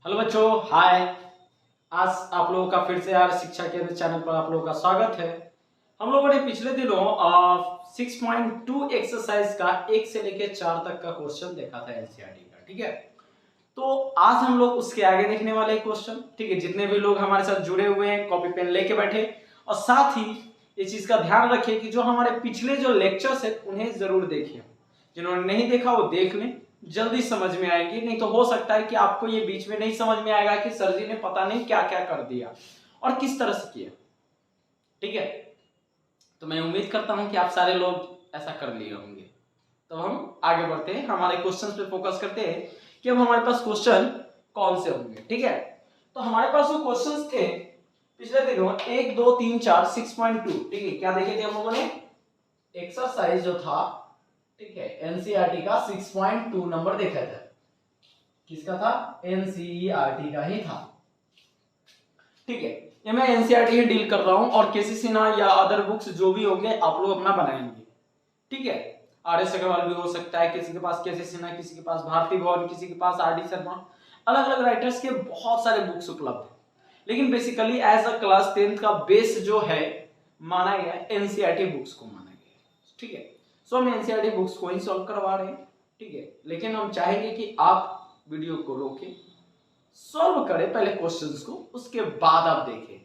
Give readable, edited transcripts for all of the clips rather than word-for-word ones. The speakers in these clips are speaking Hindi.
हेलो बच्चों, हाय। आज आप लोगों का फिर से यार शिक्षा केंद्र चैनल पर आप लोगों का स्वागत है। हम लोगों ने पिछले दिनों 6.2 एक्सरसाइज का 1 से लेकर 4 तक का क्वेश्चन देखा था एनसीईआरटी का। ठीक है, तो आज हम लोग उसके आगे देखने वाले क्वेश्चन। ठीक है, जितने भी लोग हमारे साथ जुड़े हुए हैं कॉपी पेन लेके बैठे, और साथ ही इस चीज का ध्यान रखिए कि जो हमारे पिछले जो लेक्चर्स है उन्हें जरूर देखिए। जिन्होंने नहीं देखा वो देख लें, जल्दी समझ में आएगी। नहीं तो हो सकता है कि आपको ये बीच में नहीं समझ में आएगा कि सर जी ने पता नहीं क्या क्या कर दिया और किस तरह से किया। ठीक है, तो मैं उम्मीद करता हूं कि आप सारे लोग ऐसा कर लिए होंगे। तो हम आगे बढ़ते हैं, हमारे क्वेश्चन पे फोकस करते हैं कि अब हमारे पास क्वेश्चन कौन से होंगे। ठीक है, तो हमारे पास जो क्वेश्चंस थे पिछले दिनों 1 2 3 4 6.2। ठीक है, क्या देखे थे हम लोगों ने? एक्सरसाइज जो था, ठीक है, एनसीईआरटी का 6.2 नंबर देखा था। किसका था? एनसीईआरटी का ही था। ठीक है, ये मैं एनसीईआरटी ही डील कर रहा हूं और केसी सिन्हा या अदर बुक्स जो भी होंगे आप लोग अपना बनाएंगे। ठीक है, आर एस अग्रवाल भी हो सकता है, किसी के पास केसी सिन्हा, किसी के पास भारती भवन, किसी के पास आर डी शर्मा। अलग अलग राइटर्स के बहुत सारे बुक्स उपलब्ध है, लेकिन basically as a class 10th का बेस जो है माना गया एनसीईआरटी बुक्स को माना गया। ठीक है, सो हम एनसीईआरटी बुक्स को ही सॉल्व करवा रहे हैं। ठीक है, लेकिन हम चाहेंगे कि आप वीडियो को रोकें, सॉल्व करें पहले क्वेश्चंस को, उसके बाद आप देखें।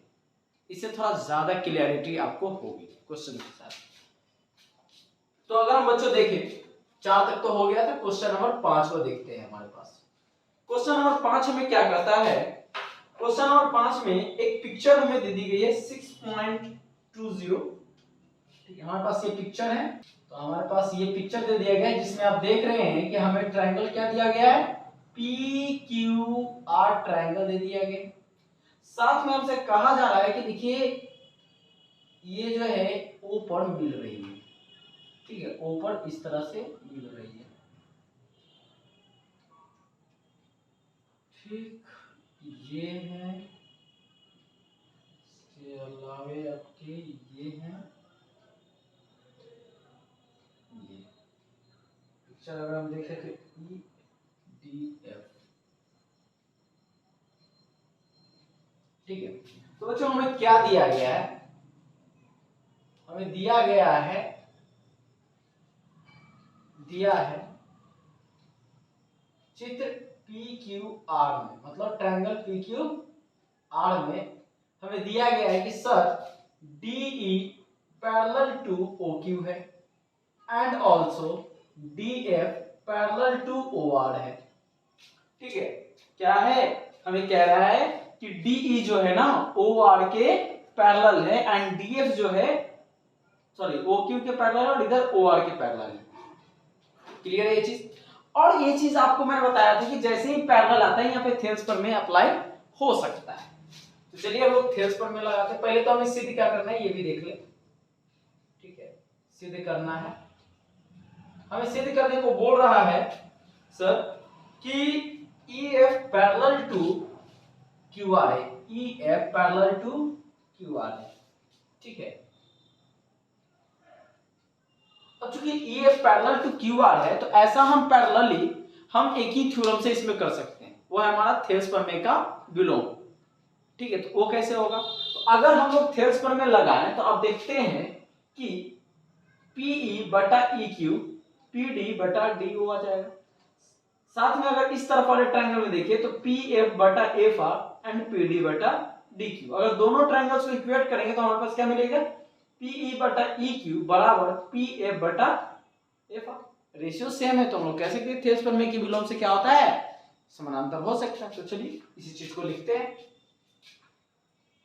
इससे थोड़ा ज्यादा क्लियरिटी आपको होगी क्वेश्चन के साथ। तो अगर हम बच्चों देखें 4 तक तो हो गया था, क्वेश्चन नंबर 5 को देखते हैं। हमारे पास क्वेश्चन नंबर 5 हमें क्या कहता है? क्वेश्चन नंबर 5 में एक पिक्चर हमें दे दी गई है 6.20। ठीक है, हमारे पास ये पिक्चर है। तो हमारे पास ये पिक्चर दे दिया गया है जिसमें आप देख रहे हैं कि हमें ट्रायंगल क्या दिया गया है? PQR ट्रायंगल दे दिया गया। साथ में हमसे कहा जा रहा है कि देखिए ये जो है O पर मिल रही है। ठीक है, O पर इस तरह से मिल रही है। ठीक, ये है, इसके अलावे आपके ये है, ये पिक्चर अगर हम देखें तो EDF। ठीक है, तो बच्चों हमें क्या दिया गया है? हमें दिया है चित्र PQR में, मतलब ट्रायंगल PQR में हमें दिया गया है कि sir DE parallel to OQ है and also DF parallel to OR है। ठीक है, क्या है? हमें कह रहा है कि DE जो है ना OR के पैरेलल है एंड DF जो है OQ के पैरेलल और इधर OR के पैरेलल है। क्लियर है ये चीज? और ये चीज आपको मैंने बताया था कि जैसे ही पैरेलल आता है यहाँ पे थेल्स पर में अप्लाई हो सकता है। तो चलिए हम लोग थेल्स पर में लगाते हैं। पहले तो हमें सिद्ध क्या करना है ये भी देख ले। ठीक है, सिद्ध करना है। हमें सिद्ध करने को बोल रहा है सर कि EF पैरेलल टू QR है। EF पैरेलल टू QR है। ठीक है, अब चूंकि EF पैरेलल टू QR है तो ऐसा हम पैरेलली हम एक ही थ्योरम से इसमें कर सकते हैं, वो है हमारा थेल्स प्रमेय का विलोम। ठीक है, तो वो कैसे होगा? तो अगर हम लोग थेल्स प्रमेय लगाएं तो आप देखते हैं कि PE बटा EQ PD बटा DO आ जाएगा। साथ में अगर इस तरफ वाले ट्रायंगल में देखिए तो PF बटा FR एंड PD बटा DQ। अगर दोनों ट्रायंगल्स को इक्वेट करेंगे तो हमारे पास क्या मिलेगा? PE बटा EQ बराबर PF बटा FR। रेशियो सेम है तो हम लोग कह सकते हैं थेल्स प्रमेय के विलोम से क्या होता है? समानांतर हो सकता है। तो चलिए इसी चीज को लिखते हैं,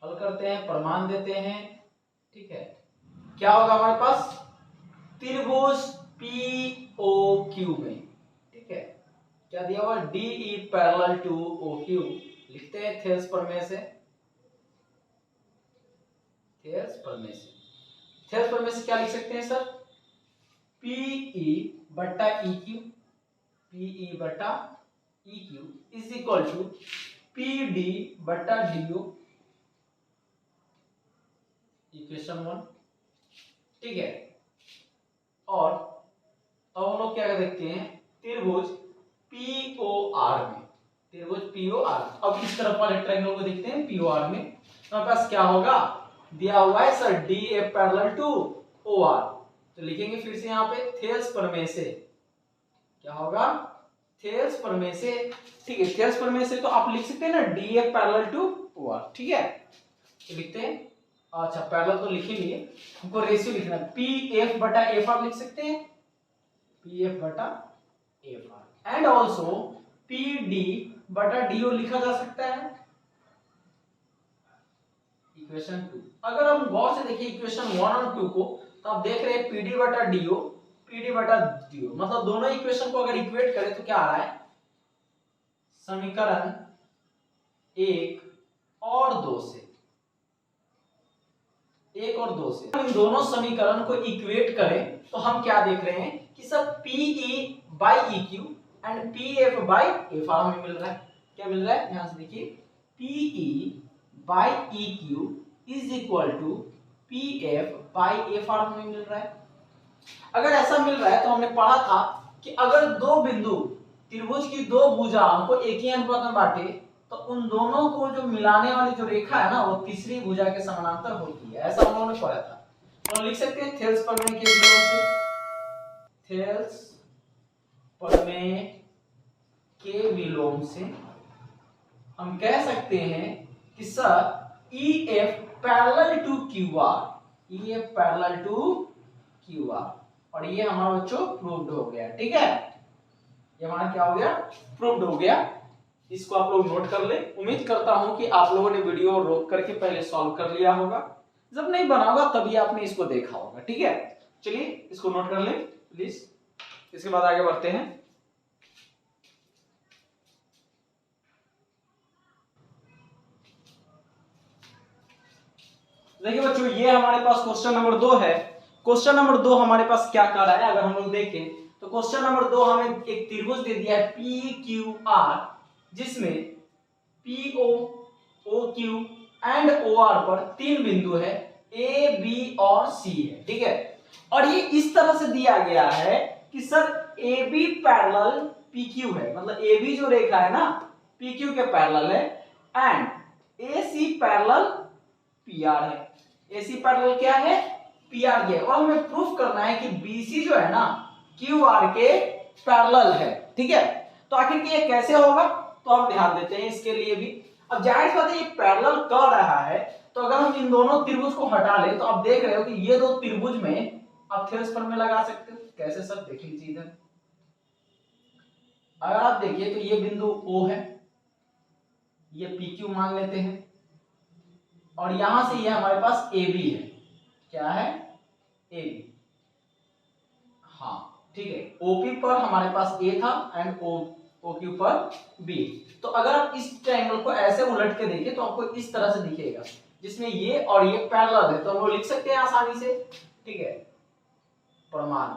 हल करते हैं, प्रमाण देते हैं। ठीक है, क्या होगा हमारे पास? त्रिभुज POQ में, ठीक है, क्या दिया हुआ? DE parallel to OQ। लिखते हैं थेल्स प्रमेय से। थेल्स प्रमेय से क्या लिख सकते हैं सर? PE बटा EQ, PE बटा EQ is equal to PD बटा DO, इक्वेशन 1। ठीक है, और अब हम लोग क्या देखते हैं त्रिभुज POR में। त्रिभुज पीओआर। अब इस तरफ वाले ट्रायंगल को देखते हैं पीओआर में, तो हमारे पास क्या होगा, दिया हुआ है sir D F parallel to O R, तो लिखेंगे फिर से यहाँ पे थेल्स प्रमेय से, क्या होगा, थेल्स प्रमेय से, ठीक है, थेल्स प्रमेय से तो आप लिख सकते हैं ना D F parallel to O R, ठीक है, तो लिखते हैं, अच्छा पैरेलल तो लिख ही लिए, हमको रेशियो लिखना है, पी एफ बटा एफ आर लिख सकते हैं, पी एफ बटा F R, and also P D बटा डी ओ लिखा जा सकता है, इक्वेशन 2। अगर हम गौर से देखिए इक्वेशन 1 और 2 को, तो आप देख रहे हैं पीडी बटा डीओ, पीडी बटा डीओ, मतलब दोनों इक्वेशन को अगर इक्वेट करें तो क्या आ रहा है, समीकरण 1 और 2 से, 1 और 2 से इन दोनों समीकरण को इक्वेट करें तो हम क्या देख रहे हैं कि सब P E by E Q and P F by F R हमें मिल रहा है, क्या मिल रहा है, यहां से देखिए P E by E Q is equal to P F by F R हमें मिल रहा है। अगर ऐसा मिल रहा है तो हमने पढ़ा था कि अगर दो बिंदु त्रिभुज की दो भुजाओं को एक ही अनुपात में बांटे तो उन दोनों को जो मिलाने वाली जो रेखा है ना वो तीसरी भुजा के समानांतर होती है, ऐसा हम लोगों ने पढ़ा था। तो लिख सकते हैं थेल्स प्रमेय के विलोम से, थेल्स प्रमेय के विलोम से हम कह सकते हैं कि sir E F parallel to Q R, E F parallel to Q R, और ये हमारा बच्चों प्रूव्ड हो गया, ठीक है, ये हमारा क्या हो गया, प्रूव्ड हो गया। इसको आप लोग नोट कर ले, उम्मीद करता हूं कि आप लोगों ने वीडियो रोक करके पहले सॉल्व कर लिया होगा, जब नहीं बना होगा तभी आपने इसको देखा होगा, ठीक है, चलिए इसको नोट कर ले प्लीज, इसके बाद आगे बढ़ते हैं। देखिए बच्चों ये हमारे पास क्वेश्चन नंबर 2 है। क्वेश्चन नंबर 2 हमारे पास क्या कर रहा है, अगर हम लोग देखें तो क्वेश्चन नंबर 2 हमें एक त्रिभुज दे दिया है पी क्यू आर, जिसमें P O, O Q and O R पर 3 बिंदु है, ए बी और सी है, ठीक है, और ये इस तरह से दिया गया है कि sir A B parallel P Q है, मतलब ए बी जो रेखा है ना पी क्यू के पैरेलल है, and A C parallel P R है, ए सी पैरेलल क्या है, पी आर है, और हमें प्रूफ करना है कि बी सी जो है ना क्यू आर के पैरेलल है, ठीक है, तो आखिर ये कैसे होगा, तो हम ध्यान देते हैं इसके लिए भी। अब जाहिर सी बात है ये पैरेलल कर रहा है, तो अगर हम इन दोनों त्रिभुज को हटा ले तो आप देख रहे हो कि ये दो त्रिभुज में आप थेल्स प्रमेय लगा सकते हो, कैसे सर, देख लीजिए इधर, अगर आप देखिए तो ये बिंदु O है, ये PQ मान लेते हैं, और यहां से ये हमारे पास AB है, क्या है, AB, हाँ ठीक है, OP पर हमारे पास A था एंड OQ पर B। तो अगर आप इस ट्रायंगल को ऐसे उलट के देखें तो आपको इस तरह से दिखेगा, जिसमें ये और ये पैरेलल है, तो हम लोग लिख सकते हैं आसानी से, ठीक है, प्रमाण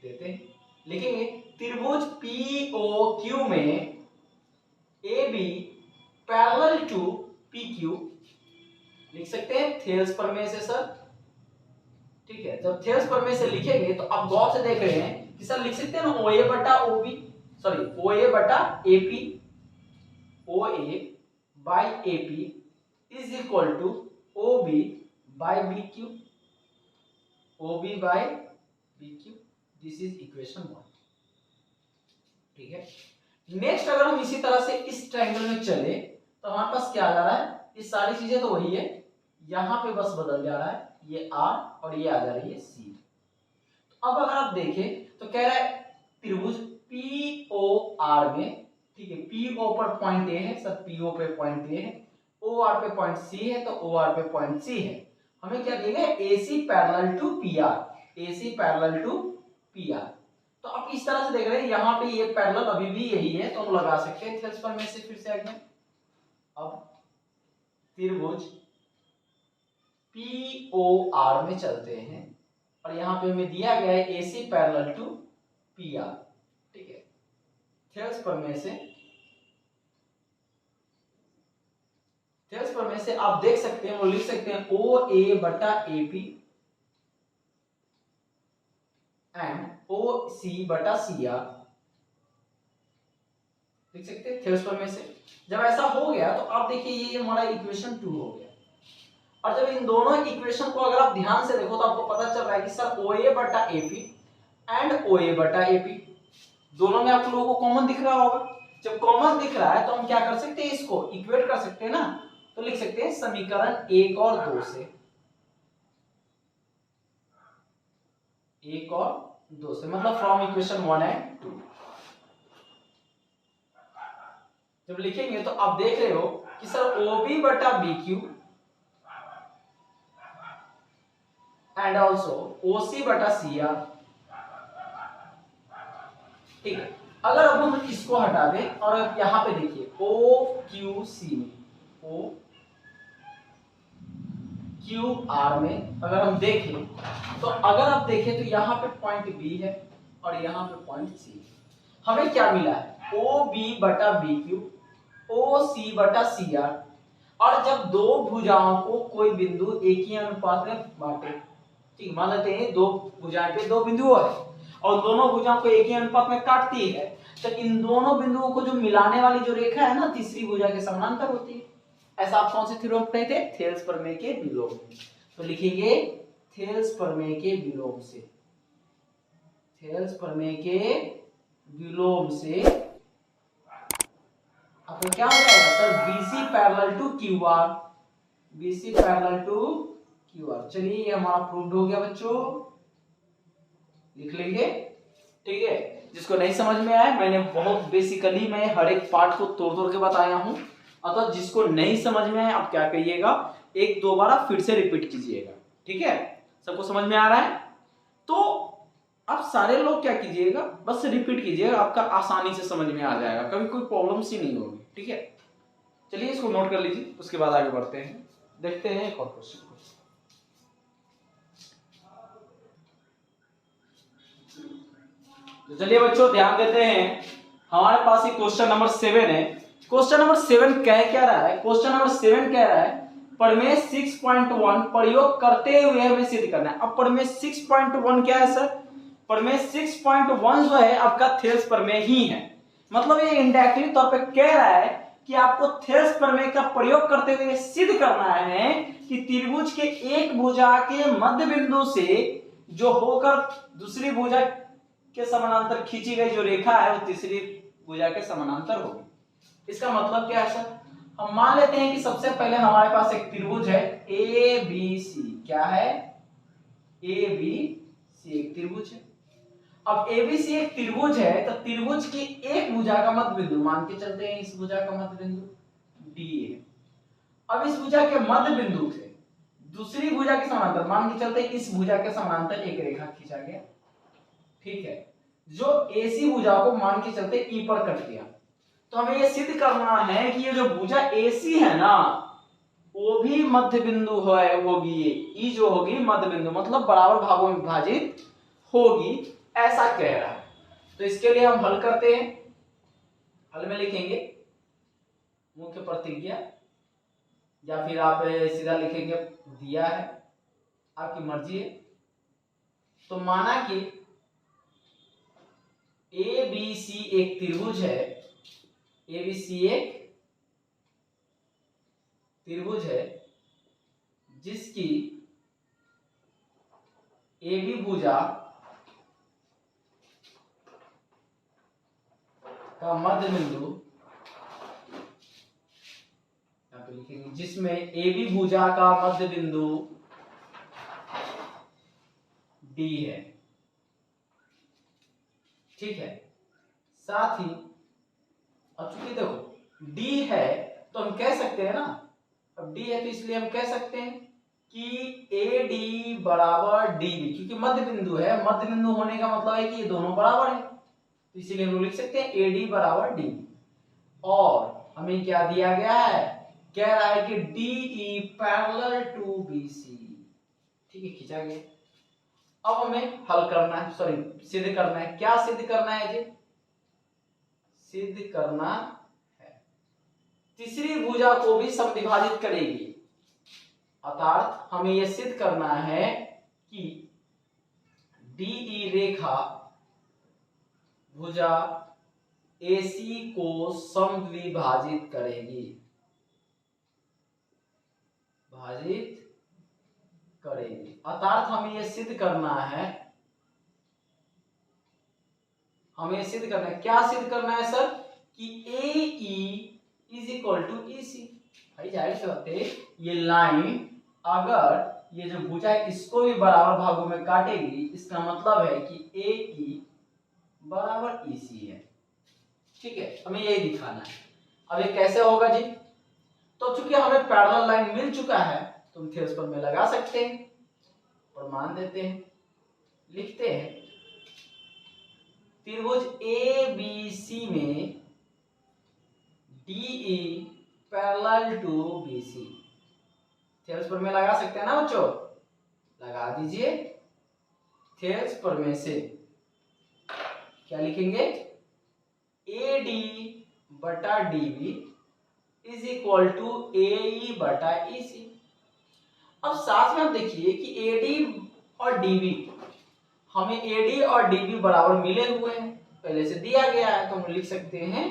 देते हैं, लिखेंगे त्रिभुज POQ में AB पैरेलल टू PQ, लिख सकते हैं थेल्स प्रमेय से सर, ठीक है, जब थेल्स प्रमेय से लिखेंगे तो आप गौर से देख रहे हैं कि सर लिख सकते हैं ना OA बटा OB, सॉरी OA बटा AP, OA by AP is equal to OB by BQ, OB by BQ, this is equation 1, ठीक है। नेक्स्ट अगर हम इसी तरह से इस ट्रायंगल में चले तो हमारे पास क्या आ जा रहा है, ये सारी चीजें तो वही है, यहां पे बस बदल जा रहा है, ये R और ये आ जा रही है C। तो अब अगर आप देखें तो कह रहा है त्रिभुज POR में, ठीक है, PO पर पॉइंट A है सर, PO पे पॉइंट A है, OR पे पॉइंट C है, तो OR पे पॉइंट C है, हमें क्या दिया गया, AC parallel to PR, AC parallel to PR। तो आप इस तरह से देख रहे हैं यहाँ पे ये पैरेलल अभी भी यही है, तो हम लगा सकते हैं थेल्स प्रमेय से फिर से आगे। अब त्रिभुज POR में चलते हैं, और यहाँ पे हमें दिया गया है AC पैरेलल टू PR, ठीक है, थेल्स प्रमेय से, थेल्स प्रमेय से आप देख सकते हैं, वो लिख सकते हैं OA बटा AP एंड OC बटा CR, लिख सकते हैं थेल्स प्रमेय से। जब ऐसा हो गया तो आप देखिए ये हमारा इक्वेशन 2 हो गया। और जब इन दोनों इक्वेशन को अगर आप ध्यान से देखो तो आपको पता चल रहा है कि सर OA बटा AP एंड OA बटा AP दोनों में आप लोगों को कॉमन दिख रहा होगा। जब कॉमन दिख रहा है तो हम क्या कर सकते हैं, इसको इक्वेट कर सकते हैं ना। तो लिख सकते हैं समीकरण 1 और 2 से, 1 और 2 से मतलब फ्रॉम इक्वेशन 1 एंड 2। जब लिखेंगे तो आप देख रहे हो कि सर OB बटा BQ एंड ऑल्सो OC बटा CR। ठीक है, अगर अब हम इसको हटा दें और यहां पे देखिए OQC में, OQR में अगर हम देखें तो अगर आप देखें तो यहाँ पे पॉइंट B है और यहाँ पे पॉइंट C है। हमें क्या मिला है, OB बटा BQ, OC बटा CR। और जब दो भुजाओं को कोई बिंदु एक ही अनुपात में बांटे, ठीक मान लेते हैं दो भुजाएं पे दो बिंदु है और दोनों भुजाओं को एक ही अनुपात में काटती है, तो इन दोनों बिंदुओं को जो मिलाने वाली जो रेखा है ना तीसरी भुजा के समानांतर होती है। ऐसा आप कौन से थ्योरम पढ़े थे, थेल्स प्रमेय के विलोम में। तो लिखेंगे थेल्स प्रमेय के विलोम से, थेल्स प्रमेय के विलोम से आपको क्या हो जाएगा sir, BC parallel to QR, BC parallel to QR। चलिए ये हमारा प्रूव्ड हो गया बच्चों, लिख लेंगे। ठीक है, जिसको नहीं समझ में आया मैंने बहुत बेसिकली मैं हर एक पार्ट को तोड़ तोड़ के बताया हूं, अतः जिसको नहीं समझ में आया आप क्या करिएगा, एक दो बार फिर से रिपीट कीजिएगा। ठीक है, सबको समझ में आ रहा है तो आप सारे लोग क्या कीजिएगा, बस रिपीट कीजिएगा, आपका आसानी से समझ में आ जाएगा, कभी कोई प्रॉब्लम्स ही नहीं होगी। ठीक है, चलिए इसको नोट कर लीजिए, उसके बाद आगे बढ़ते हैं, देखते हैं एक और क्वेश्चन को। तो चलिए बच्चों ध्यान देते हैं, हमारे पास ये क्वेश्चन नंबर 7 है। क्वेश्चन नंबर 7 कह क्या रहा है, क्वेश्चन नंबर 7 कह रहा है प्रमेय 6.1 प्रयोग करते हुए हमें सिद्ध करना है। अब प्रमेय 6.1 क्या है सर, प्रमेय 6.1 जो है आपका थेल्स प्रमेय ही है। मतलब ये इनडायरेक्टली तौर पे कह रहा है कि आपको थेल्स प्रमेय का प्रयोग करते हुए सिद्ध करना है कि त्रिभुज के एक भुजा के मध्य बिंदु से जो होकर दूसरी भुजा के समानांतर खींची गई जो रेखा है वो तीसरी भुजा के समानांतर होगी। इसका मतलब क्या है सर, हम मान लेते हैं कि सबसे पहले हमारे पास एक त्रिभुज है ABC। क्या है, ABC एक त्रिभुज है। अब ABC एक त्रिभुज है तो त्रिभुज की एक भुजा का मध्य बिंदु मान के चलते हैं, इस भुजा का मध्य बिंदु D है। अब इस भुजा के मध्य बिंदु से दूसरी भुजा के समानांतर मान के चलते हैं, इस भुजा के समानांतर एक रेखा खींचा गया। ठीक है, जो AC भुजा को मान के चलते E पर कट गया। तो हमें यह सिद्ध करना है कि ये जो भुजा AC है ना वो भी मध्य बिंदु होगी, ये E जो होगी मध्य बिंदु मतलब बराबर भागों में विभाजित होगी, ऐसा कह रहा है। तो इसके लिए हम हल करते हैं, हल में लिखेंगे मुख्य प्रतिज्ञा या फिर आप सीधा लिखेंगे दिया है, आपकी मर्जी है। तो माना कि ABC एक त्रिभुज है, ABC एक त्रिभुज है जिसकी AB भुजा का मध्य बिंदु यहाँ पे लिखेंगे, जिसमें AB भुजा का मध्य बिंदु D है। ठीक है, साथ ही अब चूंकि देखो D है तो हम कह सकते हैं ना, अब D है तो इसलिए हम कह सकते हैं कि AD बराबर DB, क्योंकि मध्य बिंदु है, मध्य बिंदु होने का मतलब है कि ये दोनों बराबर है, तो इसीलिए हम लिख सकते हैं AD बराबर DB। और हमें क्या दिया गया है, कह रहा है कि DE पैरेलल टू BC। ठीक है, खींचा गया। अब हमें हल करना है, सॉरी सिद्ध करना है। क्या सिद्ध करना है जी, सिद्ध करना है तीसरी भुजा को भी समद्विभाजित करेगी, अर्थात हमें यह सिद्ध करना है कि DE रेखा भुजा AC को समद्विभाजित करेगी, भाजित करेगी। अर्थात हमें यह सिद्ध करना है, हमें सिद्ध करना है, क्या सिद्ध करना है सर, कि AE is equal to EC। भाई जाहिर सी बात है, ये लाइन अगर ये जो भुजा है इसको भी बराबर भागों में काटेगी, इसका मतलब है कि AE बराबर EC है। ठीक है, हमें यही दिखाना है। अब ये कैसे होगा जी, तो चूंकि हमें पैरेलल लाइन मिल चुका है तो हम थ्योरम पर में लगा सकते हैं, प्रमाण देते हैं, लिखते हैं त्रिभुज ABC में DE parallel to BC। Theorem पर में लगा सकते हैं ना बच्चों, लगा दीजिए। थ्योरम पर में से क्या लिखेंगे, AD बटा DB is equal to AE बटा EC। अब साथ में आप देखिए कि AD और DB, हमें AD और DB बराबर मिले हुए हैं, पहले से दिया गया है, तो हम लिख सकते हैं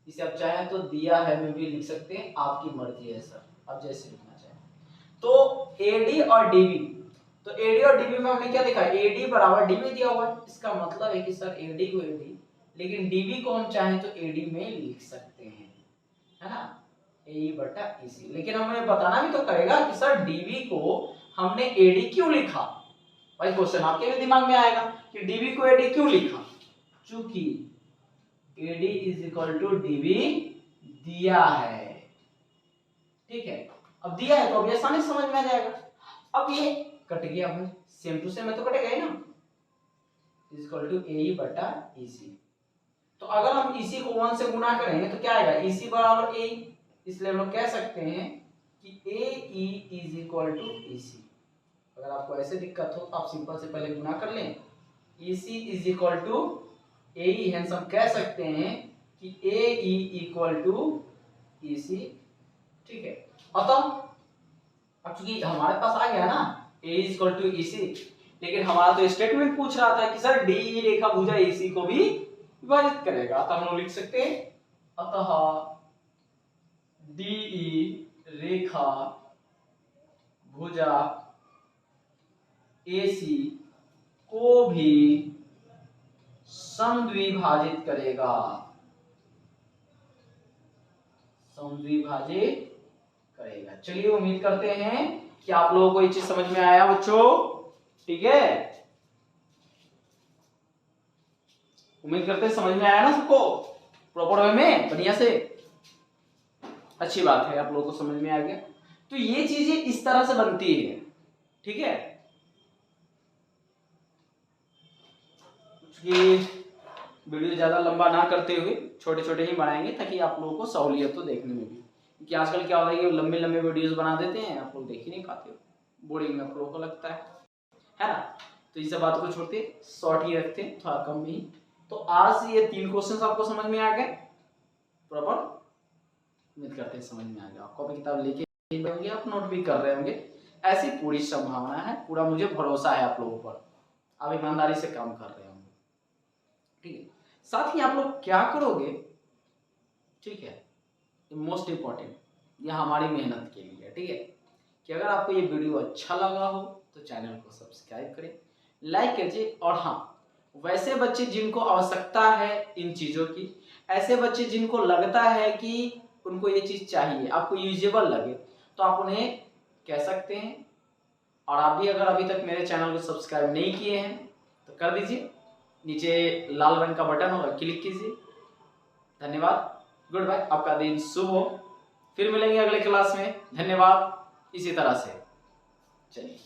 इसे। आप चाहें तो दिया है में भी लिख सकते हैं, आपकी मर्जी है सर, आप जैसे लिखना चाहें। तो AD और DB, तो AD और DB में हमने क्या देखा, AD बराबर DB दिया हुआ है, इसका मतलब है कि सर AD को AD, लेकिन DB को हम चाहें तो AD में लिख सकते हैं, है ना, AE बटा EC। लेकिन हमें बताना भी तो करेगा कि सर DB को हमने AD क्यों लिखा। भाई क्वेश्चन आपके भी दिमाग में आएगा कि DB को AD क्यों लिखा, चूंकि AD is equal to DB दिया है। ठीक है, अब दिया है तो अब आसानी समझ में आ जाएगा। अब ये कट गया, भाई सेम टू सेम में तो कटेगा ही ना, इज इक्वल टू AE बटा EC। तो अगर हम EC को 1 से गुना करेंगे तो क्या आएगा, EC बराबर AE, इसलिए हम लोग कह सकते हैं कि AE is equal to EC। अगर आपको ऐसे दिक्कत हो तो आप सिंपल से पहले गुना कर लें, EC is equal to AE, hence हम कह सकते हैं कि AE इक्वल टू EC। ठीक है, अतः अब चूंकि हमारे पास आ गया ना AE is equal to EC, लेकिन हमारा तो स्टेटमेंट पूछ रहा था कि सर DE रेखा भुजा AC को भी विभाजित करेगा, तो हम लोग लिख सकते हैं अतः DE रेखा भुजा AC को भी समद्विभाजित करेगा, समद्विभाजित करेगा। चलिए उम्मीद करते हैं कि आप लोगों को ये चीज समझ में आया बच्चों। ठीक है, उम्मीद करते हैं समझ में आया ना सबको, प्रॉपर वे में, बढ़िया से। अच्छी बात है, आप लोगों को समझ में आ गया। तो ये चीजें इस तरह से बनती है। ठीक है, वीडियो ज्यादा लंबा ना करते हुए छोटे छोटे ही बनाएंगे ताकि आप लोगों को सहूलियत तो देखने में भी, क्योंकि आजकल क्या होता है कि लंबे लंबे वीडियोस बना देते हैं, आप लोग देख ही नहीं पाते हो, बोरिंग आप लोगों को लगता है ना। तो इस बात को छोड़ते शॉर्ट ही रखते हैं, थोड़ा कम ही। तो आज ये 3 क्वेश्चन आपको समझ में आ गए प्रॉपर, उम्मीद करते हैं समझ में आ गया। कॉपी किताब लेके होंगे, आप नोट भी कर रहे होंगे, ऐसी पूरी संभावना है, पूरा मुझे भरोसा है आप लोगों पर, आप ईमानदारी से काम कर रहे होंगे। ठीक है, साथ ही आप लोग क्या करोगे, ठीक है, मोस्ट इंपॉर्टेंट, यह हमारी मेहनत के लिए है। ठीक है, कि अगर आपको ये वीडियो अच्छा लगा हो तो चैनल को सब्सक्राइब करें, लाइक कीजिए। और हाँ, वैसे बच्चे जिनको आवश्यकता है इन चीज़ों की, ऐसे बच्चे जिनको लगता है कि उनको ये चीज़ चाहिए, आपको यूजेबल लगे, तो आप उन्हें कह सकते हैं। और आप भी अगर अभी तक मेरे चैनल को सब्सक्राइब नहीं किए हैं तो कर दीजिए, नीचे लाल रंग का बटन होगा, क्लिक कीजिए। धन्यवाद, गुड बाय, आपका दिन शुभ हो। फिर मिलेंगे अगले क्लास में, धन्यवाद। इसी तरह से चलिए।